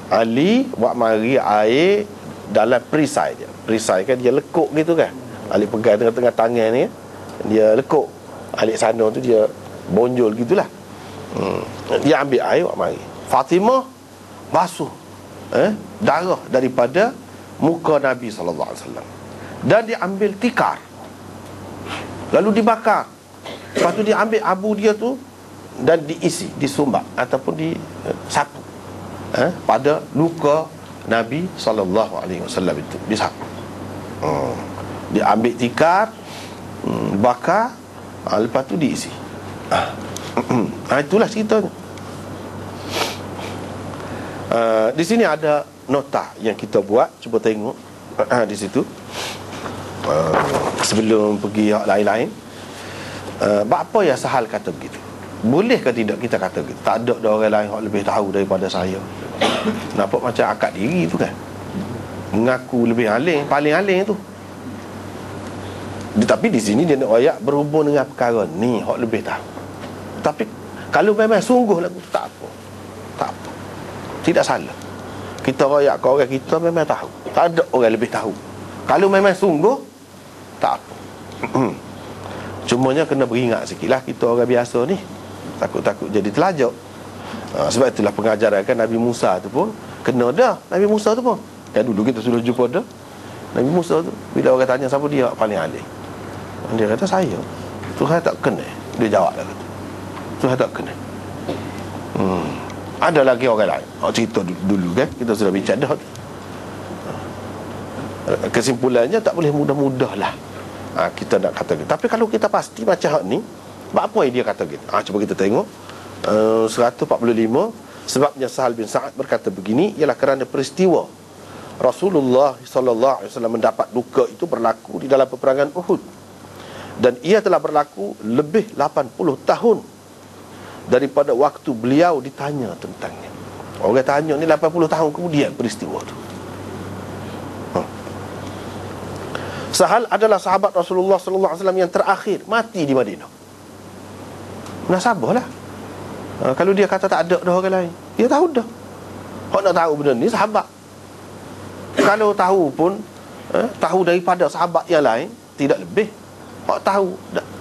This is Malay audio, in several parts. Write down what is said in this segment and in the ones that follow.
Ali buat mari air dalam perisai dia. Perisai kan dia lekuk gitu kan. Ali pegang tengah-tengah tangan ni, dia lekuk. Ali sana tu dia bonjol gitulah. Dia ambil air buat mari. Fatimah basuh darah daripada muka Nabi SAW. Dan dia ambil tikar, lalu dibakar. Lepas tu dia ambil abu dia tu dan diisi, disumbat ataupun disapu pada luka Nabi SAW itu, disapu. Dia ambil tikar, bakar, lepas tu diisi. Itulah ceritanya. Di sini ada nota yang kita buat, cuba tengok di situ. Sebelum pergi hak lain-lain, apa ya Sahal kata begitu? Boleh ke tidak kita kata begitu? Tak ada orang lain yang lebih tahu daripada saya. Nampak macam akad diri tu kan, mengaku lebih alim, paling alim tu. Tapi di sini dia nak ayat berhubung dengan perkara ni, hak lebih tahu. Tapi kalau memang sungguh lagu tu, tak apa, tak apa, tidak salah. Kita royak ke orang kita memang tahu, tak ada orang lebih tahu. Kalau memang sungguh, tak apa. Cumanya kena beringat sikit lah, kita orang biasa ni takut-takut jadi telajak. Sebab itulah pengajaran kan Nabi Musa tu pun kena dah. Nabi Musa tu pun kan dulu kita sudah jumpa dah. Nabi Musa tu, bila orang tanya siapa dia paling alim, dia kata saya. Tuhan tak kena. Dia jawab dah kata, Tuhan tak kena. Ada lagi orang lain cerita dulu kan, kita sudah bincang dah. Kesimpulannya tak boleh mudah-mudah lah kita nak kata gitu. Tapi kalau kita pasti macam hak ni, apa yang dia kata gitu? Cuba kita tengok 145. Sebabnya Sahal bin Sa'ad berkata begini, ialah kerana peristiwa Rasulullah SAW mendapat duka itu berlaku di dalam peperangan Uhud, dan ia telah berlaku lebih 80 tahun daripada waktu beliau ditanya tentangnya. Orang tanya ni 80 tahun kemudian peristiwa tu. Sahal adalah sahabat Rasulullah SAW yang terakhir mati di Madinah. Munasabahlah. Kalau dia kata tak ada dah orang lain, dia tahu dah. Hak nak tahu benda ni sahabat. Kalau tahu pun tahu daripada sahabat yang lain, tidak lebih. Hak tahu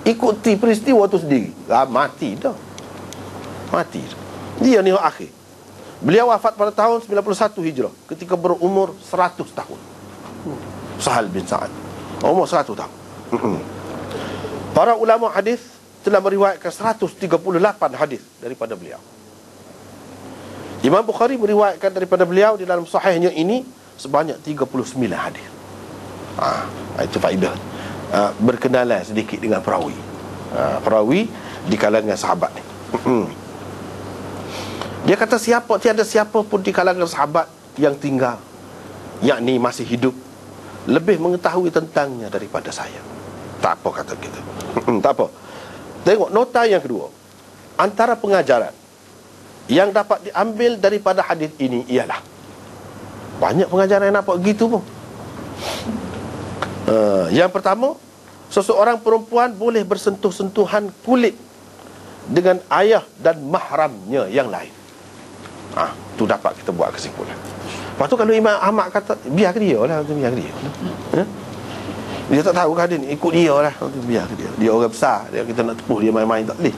ikuti peristiwa tu sendiri, mati dah. Mati. Dia ni hak akhir. Beliau wafat pada tahun 91 Hijrah ketika berumur 100 tahun. Sahal bin Sa'ad umur 100 tahun. Para ulama hadis telah meriwayatkan 138 hadis daripada beliau. Imam Bukhari meriwayatkan daripada beliau di dalam sahihnya ini sebanyak 39 hadis. Itu faedah berkenalan sedikit dengan perawi. Perawi di kalangan sahabat ni. Dia kata tiada siapa pun di kalangan sahabat yang tinggal, yakni masih hidup, lebih mengetahui tentangnya daripada saya. Tak apa kata kita. Tak apa. Tengok nota yang kedua. Antara pengajaran yang dapat diambil daripada hadis ini ialah, banyak pengajaran yang nampak gitu pun. Yang pertama, seseorang perempuan boleh bersentuh-sentuhan kulit dengan ayah dan mahramnya yang lain. Tu dapat kita buat kesimpulan. Lepas tu kalau Imam Ahmad kata biar ke dia lah, biar ke dia lah. Dia tak tahu kan dia ni, ikut dia lah, biar ke dia. Dia orang besar, dia kita nak tepuh dia main-main tak boleh.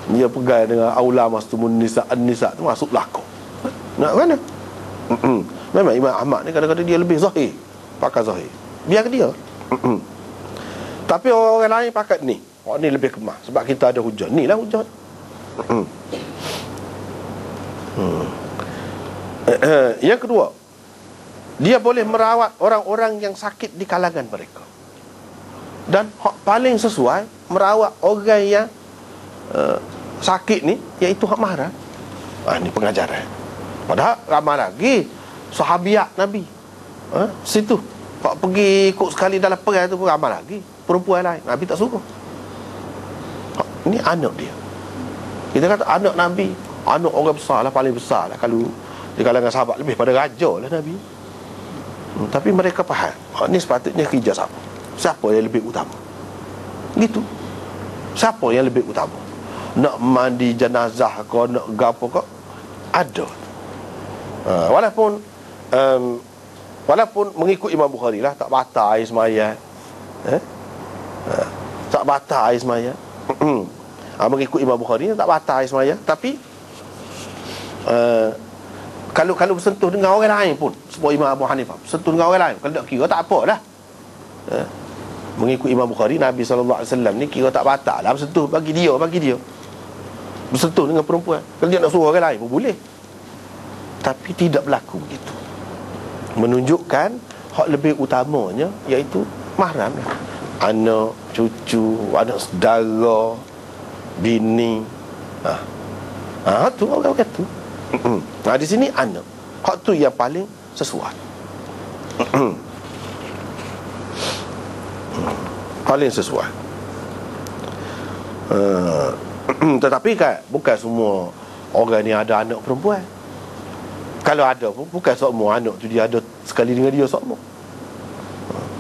Dia pegang dengan aula mastumun nisa, an-nisa tu masuk belakang. Nak mana? Memang Imam Ahmad ni kadang-kadang dia lebih zahir, pakai zahir. Biar ke dia. Tapi orang lain pakai ni. Orang ni lebih kemah sebab kita ada hujah. Ni lah hujah. Yang kedua, dia boleh merawat orang-orang yang sakit di kalangan mereka. Dan hak paling sesuai merawat orang yang sakit ni, iaitu hak mahram. Ini pengajaran. Padahal ramai lagi sahabiat Nabi situ, hak pergi ikut sekali dalam perang tu pun ramai lagi perempuan lain. Nabi tak suruh. Ini anak dia. Kita kata anak Nabi, anak orang besar lah, paling besar lah. Kalau di kalangan sahabat, lebih pada raja lah Nabi. Tapi mereka faham, ini sepatutnya kerja siapa? Siapa yang lebih utama? Gitu. Siapa yang lebih utama? Nak mandi jenazah kau, nak gapo kau, Ada. Walaupun mengikut Imam Bukhari lah, tak batal air semaya. Tak batal air semaya. Mengikut Imam Bukhari tak batal air semaya. Tapi kalau bersentuh dengan orang lain pun, sebab Imam Abu Hanifah bersentuh dengan orang lain, kalau tak kira tak apalah. Mengikut Imam Bukhari, Nabi SAW ni kira tak batal lah bersentuh bagi dia. Bersentuh dengan perempuan. Kalau dia nak suruh orang lain pun boleh. Tapi tidak berlaku begitu. Menunjukkan hak lebih utamanya iaitu mahram, anak, cucu, anak saudara, bini. Tu orang kata. Di sini anak. Hak tu yang paling sesuai. Paling sesuai. Tetapi kan bukan semua orang ni ada anak perempuan. Kalau ada pun bukan semua anak tu dia ada sekali dengan dia semua.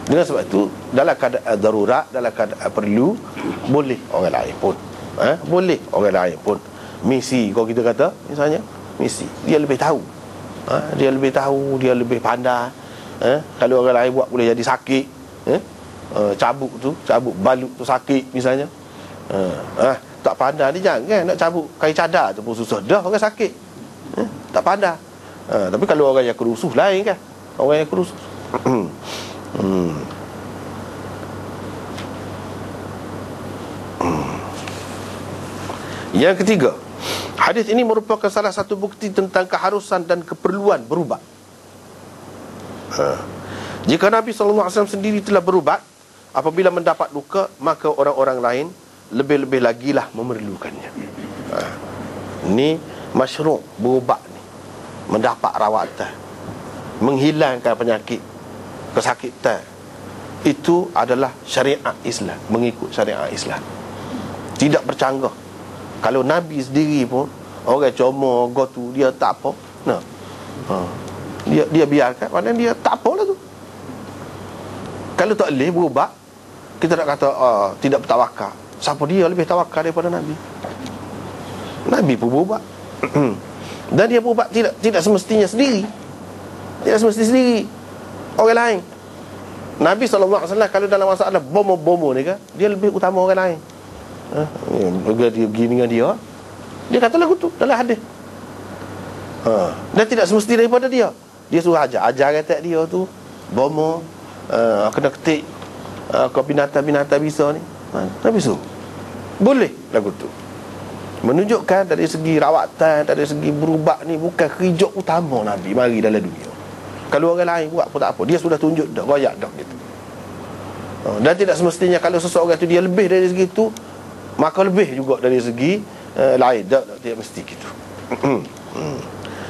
Dengan sebab itu dalam keadaan darurat, dalam keadaan perlu, boleh orang lain pun. Boleh orang lain pun. Misi, kalau kita kata misalnya misi, dia lebih tahu. Dia lebih tahu, dia lebih pandai. Kalau orang lain buat boleh jadi sakit. Cabut balut tu sakit misalnya. Tak pandai ni jangan nak cabut kain cadar tu pun susah dah orang sakit. Tak pandai. Tapi kalau orang yang kerusuh lain kan. Orang yang kerusuh. Yang ketiga, hadis ini merupakan salah satu bukti tentang keharusan dan keperluan berubat. Jika Nabi SAW sendiri telah berubat apabila mendapat luka, maka orang-orang lain lebih-lebih lagi lah memerlukannya. Ini masyru' berubat ni, mendapat rawatan, menghilangkan penyakit, kesakitan. Itu adalah syariat Islam, mengikut syariat Islam. Tidak bercanggah. Kalau Nabi sendiri pun orang comor tu dia tak apa. Dia biarkan, maknanya dia tak apalah tu. Kalau tak boleh berubat, kita nak kata tidak bertawakal. Siapa dia lebih tawakal daripada Nabi? Nabi pun berubat. Dan dia berubat tidak semestinya sendiri. Tidak semestinya sendiri. Orang lain. Nabi SAW kalau dalam masalah bomo-bomo ni kan, dia lebih utama orang lain. Dia pergi dengan dia kata lagu tu dalam hadis. Dan tidak semestinya daripada dia. Dia suruh ajar kata dia tu bomo, kena ketik kau binatang-binatang bisa ni. Nabi suruh. Boleh lagu tu. Menunjukkan dari segi rawatan, dari segi berubat ni bukan kerja utama Nabi mari dalam dunia. Kalau orang lain buat pun tak apa, dia sudah tunjuk dah, royak dah gitu. Dan tidak semestinya kalau seseorang tu dia lebih dari segi tu, maka lebih juga dari segi lain. Tidak mesti gitu.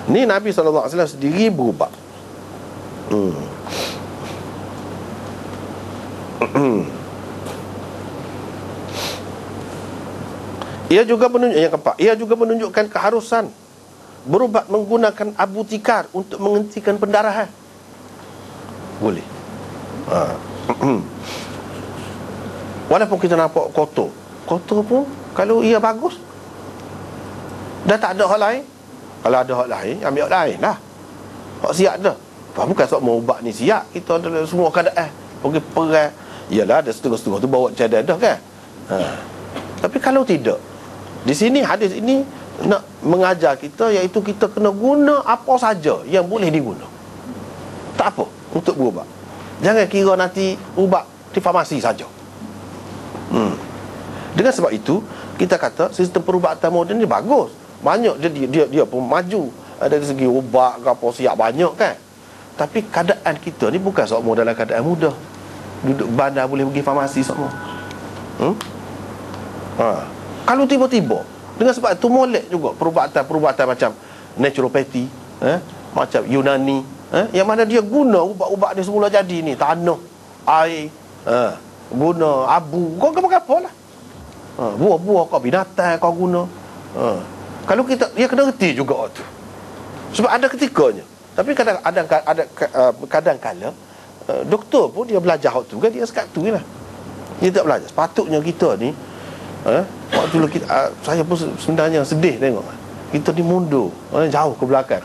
Ni Nabi SAW sendiri berubat. Ia juga menunjukkan yang keempat, ia juga menunjukkan keharusan berubat menggunakan abu tikar untuk menghentikan pendarahan. Boleh. Walaupun kita nampak kotor pun kalau ia bagus, dah tak ada hal lain. Kalau ada hal lain, ambil hal lain lah. Hak siap dah. Bukan sebab mau ubat ni siap. Kita ada semua keadaan. Pergi perang, yalah ada setengah-setengah tu bawa cadar dah kan. Tapi kalau tidak, di sini hadis ini nak mengajar kita, iaitu kita kena guna apa saja yang boleh diguna. Tak apa untuk berubat. Jangan kira nanti ubat di farmasi saja. Dengan sebab itu kita kata sistem perubatan moden ni bagus. Banyak dia pun maju dari segi ubat ke apa siap banyak kan. Tapi keadaan kita ni bukan semua dalam keadaan mudah. Duduk bandar boleh pergi farmasi semua. Kalau tiba-tiba, dengan sebab itu molek juga perubatan macam naturopathy, macam Yunani, yang mana dia guna ubat-ubat ni semula jadi ni, tanah, air, guna abu, kau apa lah, buah-buah kau binatang kau guna. Kalau kita, dia kena reti juga tu. Sebab ada ketikanya. Tapi kadang-kala doktor pun dia belajar hak tu kan, dia sekat tu lah. Dia tak belajar. Sepatutnya kita ni waktu kita, saya pun sebenarnya sedih tengok kita ni mundur, jauh ke belakang.